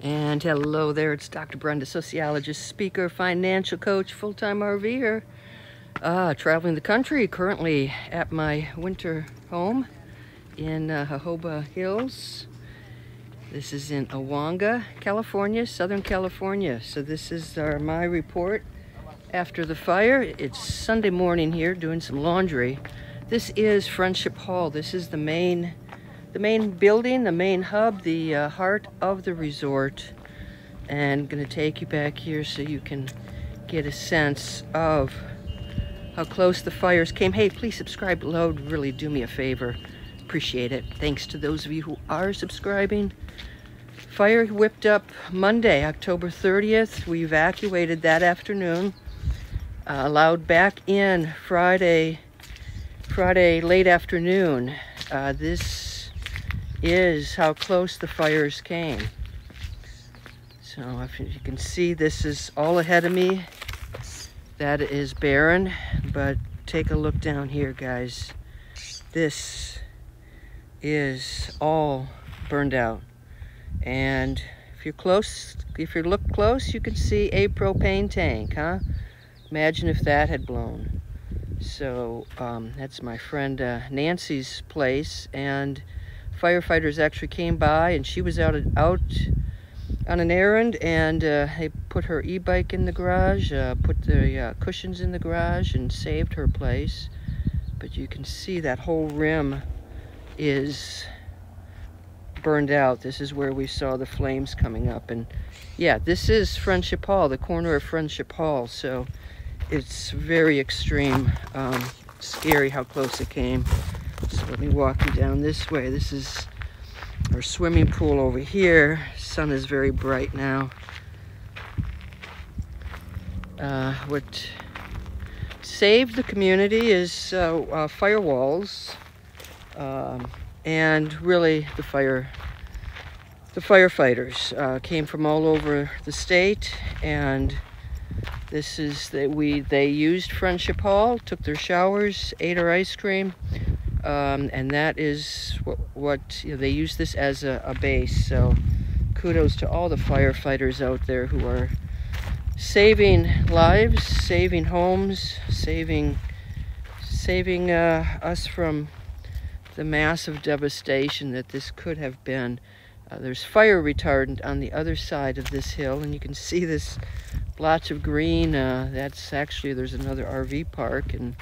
And hello there, it's Dr. Brenda, sociologist, speaker, financial coach, full-time RVer, traveling the country, currently at my winter home in Jojoba Hills. This is in Awanga, California, Southern California. So this is my report after the fire. It's Sunday morning here, doing some laundry. This is Friendship Hall. This is the main building, the main hub, the heart of the resort. And I'm gonna take you back here so you can get a sense of how close the fires came. Hey, please subscribe below, it'd really do me a favor. Appreciate it. Thanks to those of you who are subscribing. Fire whipped up Monday, October 30th. We evacuated that afternoon. Allowed back in Friday late afternoon. This is how close the fires came. So if you can see, this is all ahead of me. That is barren, but take a look down here, guys. This is all burned out. And if you look close, you can see a propane tank, huh? Imagine if that had blown. So that's my friend Nancy's place, and firefighters actually came by, and she was out on an errand, and they put her e-bike in the garage, put the cushions in the garage, and saved her place. But you can see that whole rim is burned out. This is where we saw the flames coming up. And yeah, this is Friendship Hall, the corner of Friendship Hall. So it's very extreme, scary how close it came. So let me walk you down this way. This is our swimming pool over here. Sun is very bright now. What saved the community is firewalls, and really the firefighters came from all over the state, and this is they used Friendship Hall, took their showers, ate our ice cream. And that is what you know, they use this as a base. So kudos to all the firefighters out there who are saving lives, saving homes, saving us from the massive devastation that this could have been. There's fire retardant on the other side of this hill, and you can see this blotch of green. That's actually, there's another RV park, and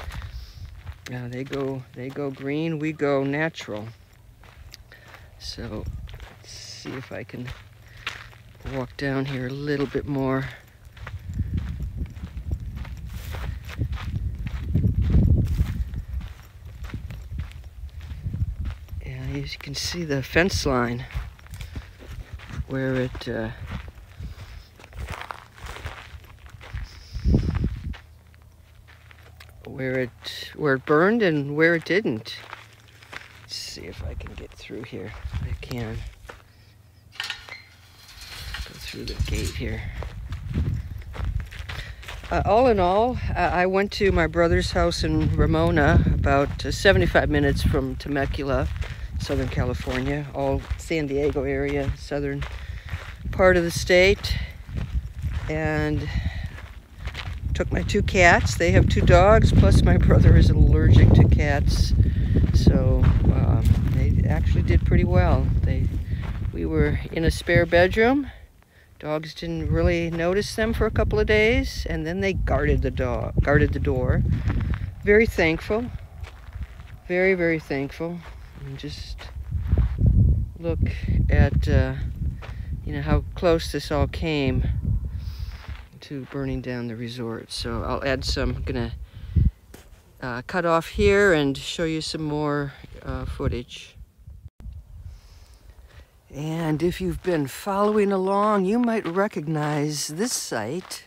they go green, we go natural. So let's see if I can walk down here a little bit more. And as you can see, the fence line where it where it burned and where it didn't. Let's see if I can get through here. I can go through the gate here. All in all, I went to my brother's house in Ramona, about 75 minutes from Temecula, Southern California, all San Diego area, southern part of the state, and took my two cats. They have two dogs, plus my brother is allergic to cats. So they actually did pretty well. We were in a spare bedroom. Dogs didn't really notice them for a couple of days, and then they guarded the door. Very thankful. Very, very thankful. And just look at you know, how close this all came to burning down the resort. So I'll add some, I'm gonna cut off here and show you some more footage. And if you've been following along, you might recognize this site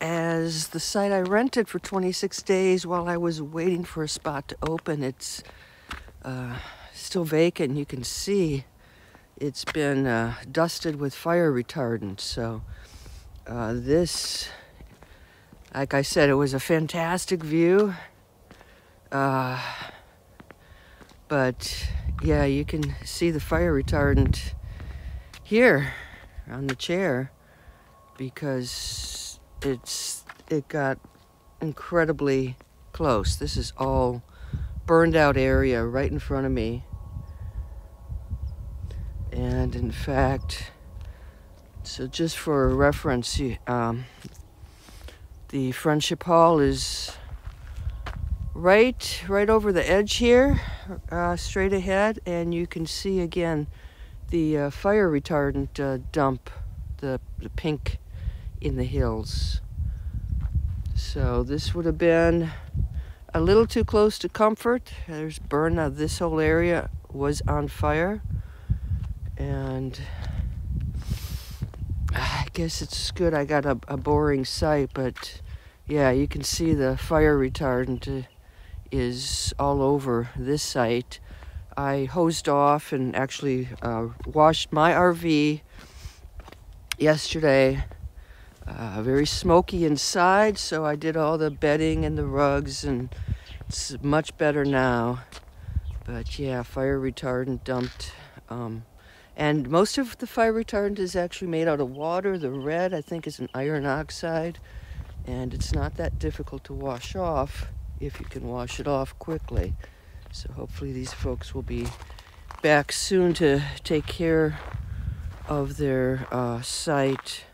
as the site I rented for 26 days while I was waiting for a spot to open. It's still vacant. You can see it's been dusted with fire retardant. So this, like I said, it was a fantastic view. But yeah, you can see the fire retardant here on the chair because it got incredibly close. This is all burned out area right in front of me. And in fact, so just for reference, the Friendship Hall is right over the edge here, straight ahead, and you can see again the fire retardant dump, the pink in the hills. So this would have been a little too close to comfort. There's burn. This whole area was on fire, and I guess it's good I got a boring site, but yeah, you can see the fire retardant is all over this site. I hosed off and actually washed my RV yesterday. Very smoky inside, so I did all the bedding and the rugs, and it's much better now. But yeah, fire retardant dumped. And most of the fire retardant is actually made out of water. The red, I think, is an iron oxide, and it's not that difficult to wash off if you can wash it off quickly. So hopefully these folks will be back soon to take care of their site.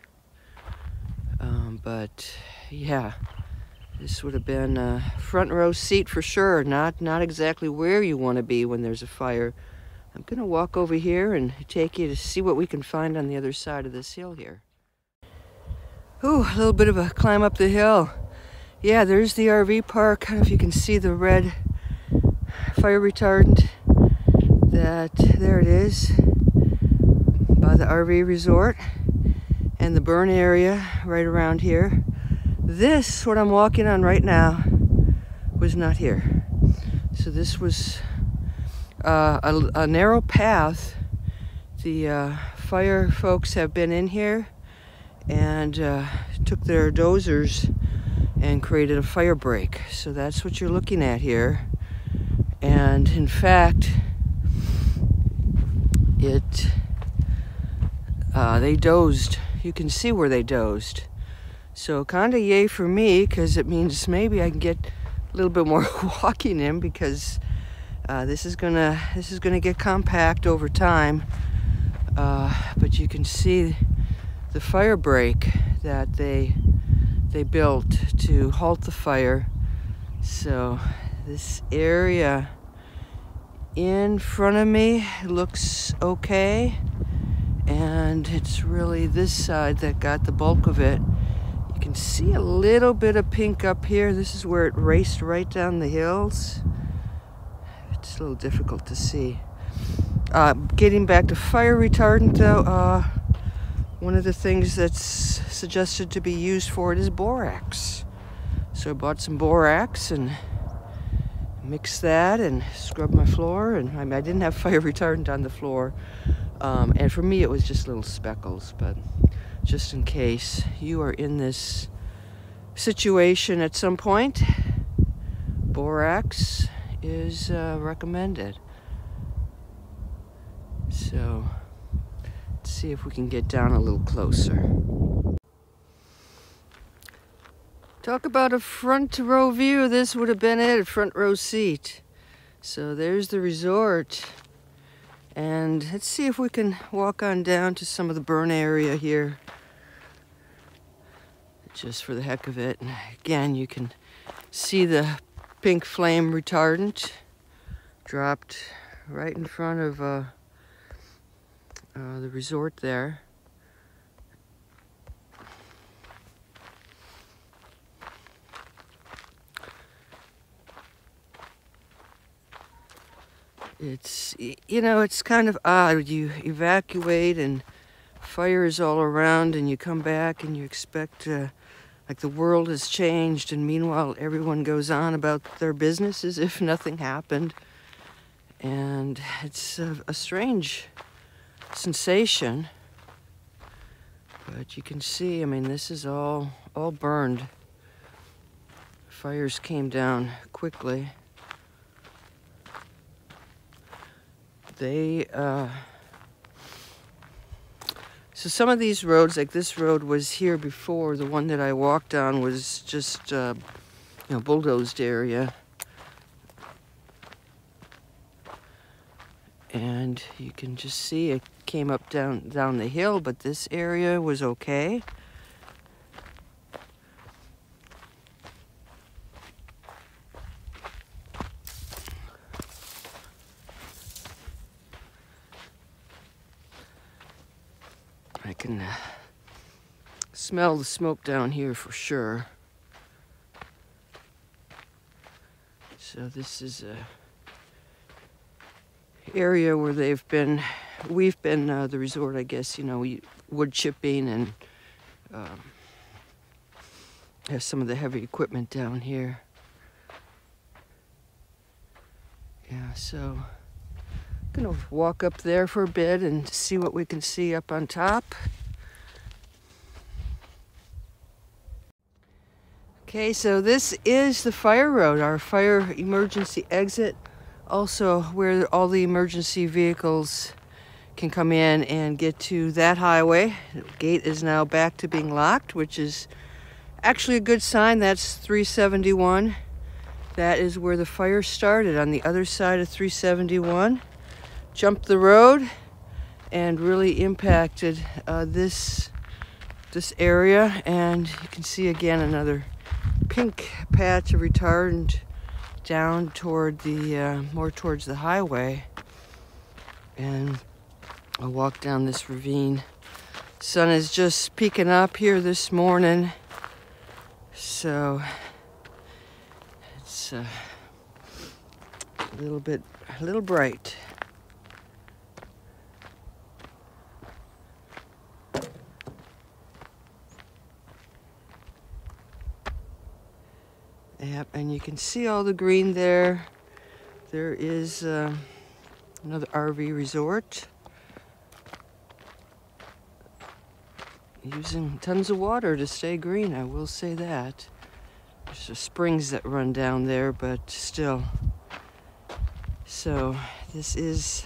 But yeah, this would have been a front row seat for sure. Not exactly where you want to be when there's a fire. I'm gonna walk over here and take you to see what we can find on the other side of this hill here. Ooh, a little bit of a climb up the hill. Yeah, there's the RV park. I don't know if you can see the red fire retardant. There it is, by the RV resort, and the burn area right around here. This, what I'm walking on right now, was not here. So this was a narrow path. The fire folks have been in here and took their dozers and created a fire break. So that's what you're looking at here. And in fact, they dozed. You can see where they dozed. So kind of yay for me, because it means maybe I can get a little bit more walking in, because this is gonna get compact over time. But you can see the fire break that they built to halt the fire. So this area in front of me looks okay, and it's really this side that got the bulk of it. You can see a little bit of pink up here. This is where it raced right down the hills. It's a little difficult to see. Getting back to fire retardant though, one of the things that's suggested to be used for it is borax. So I bought some borax and mixed that and scrubbed my floor. And I didn't have fire retardant on the floor. And for me, it was just little speckles, but just in case you are in this situation at some point, borax is recommended. So let's see if we can get down a little closer. Talk about a front row view. This would have been it, a front row seat. So there's the resort. And let's see if we can walk on down to some of the burn area here, just for the heck of it. And again, you can see the pink flame retardant dropped right in front of the resort there. It's, you know, it's kind of odd. You evacuate and fire is all around, and you come back and you expect like the world has changed, and meanwhile everyone goes on about their business as if nothing happened. And it's a strange sensation, but you can see, I mean, this is all burned. Fires came down quickly. So some of these roads, like this road was here before. The one that I walked on was just, you know, bulldozed area. And you can just see it came up down the hill, but this area was okay. I can smell the smoke down here for sure. So this is a area where we've been the resort, I guess, you know, wood chipping and have some of the heavy equipment down here. Yeah, so I'm gonna walk up there for a bit and see what we can see up on top. Okay, so this is the fire road, our fire emergency exit. Also where all the emergency vehicles can come in and get to that highway. The gate is now back to being locked, which is actually a good sign. That's 371. That is where the fire started, on the other side of 371. Jumped the road and really impacted this area. And you can see again another pink patch of retardant down toward the more towards the highway. And I'll walk down this ravine. Sun is just peeking up here this morning, so it's a little bright. Yep, and you can see all the green there. There is another RV resort. Using tons of water to stay green, I will say that. There's the springs that run down there, but still. So this is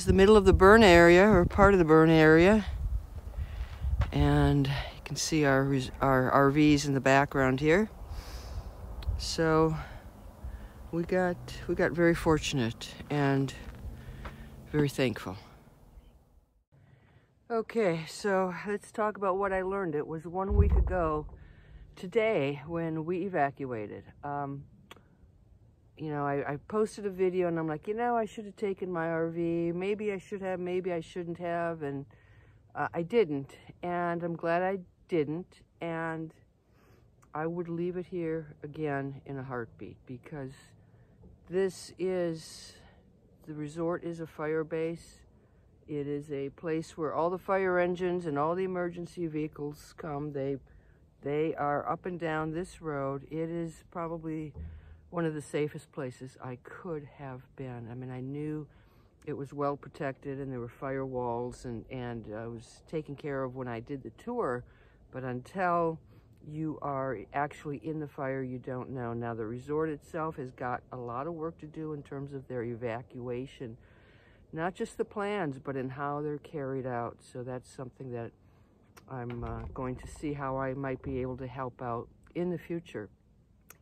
the middle of the burn area, or part of the burn area. And you can see our RVs in the background here. So we got very fortunate and very thankful. Okay, so let's talk about what I learned. It was 1 week ago today when we evacuated. You know, I posted a video and I'm like, you know, I should have taken my RV. Maybe I should have, maybe I shouldn't have. And I didn't. And I'm glad I didn't. And I would leave it here again in a heartbeat, because this is, the resort is a fire base. It is a place where all the fire engines and all the emergency vehicles come. They are up and down this road. It is probably one of the safest places I could have been. I mean, I knew it was well protected and there were fire walls, and I was taken care of when I did the tour, but until you are actually in the fire, you don't know. Now, the resort itself has got a lot of work to do in terms of their evacuation. Not just the plans, but in how they're carried out. So that's something that I'm going to see how I might be able to help out in the future.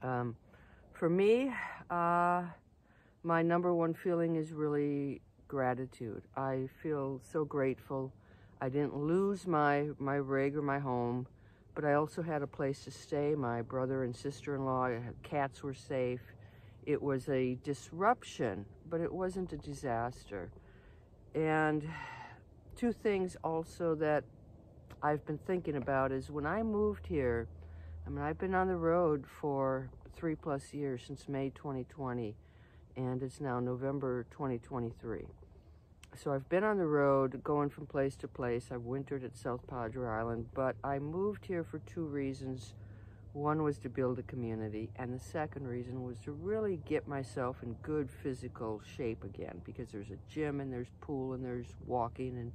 For me, my number one feeling is really gratitude. I feel so grateful. I didn't lose my rig or my home, but I also had a place to stay. My brother and sister-in-law, cats were safe. It was a disruption, but it wasn't a disaster. And two things also that I've been thinking about is when I moved here, I mean, I've been on the road for 3+ years, since May 2020, and it's now November 2023. So I've been on the road going from place to place. I've wintered at South Padre Island, but I moved here for two reasons. One was to build a community, and the second reason was to really get myself in good physical shape again, because there's a gym and there's pool and there's walking and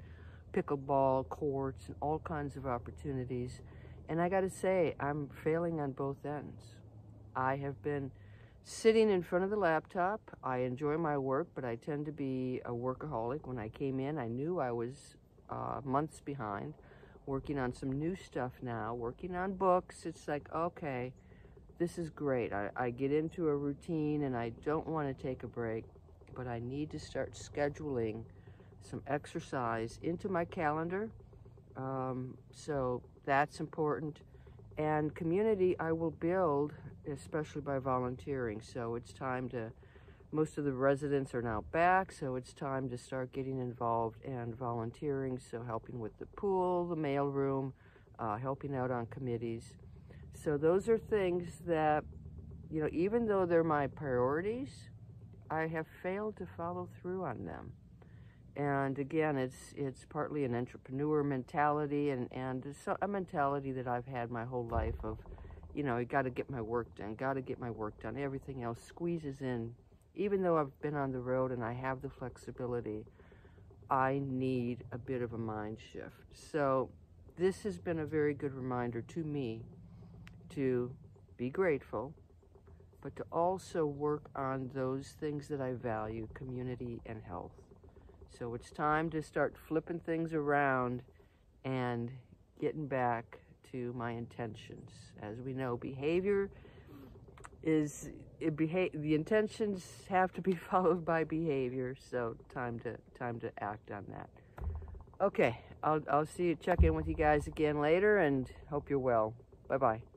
pickleball courts and all kinds of opportunities. And I gotta say, I'm failing on both ends. I have been sitting in front of the laptop. I enjoy my work, but I tend to be a workaholic. When I came in, I knew I was months behind, working on some new stuff now, working on books. It's like, okay, this is great. I get into a routine and I don't want to take a break, but I need to start scheduling some exercise into my calendar. So that's important. And community I will build, especially by volunteering. So it's time to, most of the residents are now back, so it's time to start getting involved and volunteering. So helping with the pool, the mailroom, helping out on committees. So those are things that, you know, even though they're my priorities, I have failed to follow through on them. And again, it's partly an entrepreneur mentality and a mentality that I've had my whole life of, you know, I got to get my work done, got to get my work done. Everything else squeezes in. Even though I've been on the road and I have the flexibility, I need a bit of a mind shift. So this has been a very good reminder to me to be grateful, but to also work on those things that I value, community and health. So it's time to start flipping things around and getting back to my intentions. As we know, behavior is, the intentions have to be followed by behavior. So time to act on that. Okay, I'll see you, check in with you guys again later, and hope you're well. Bye-bye.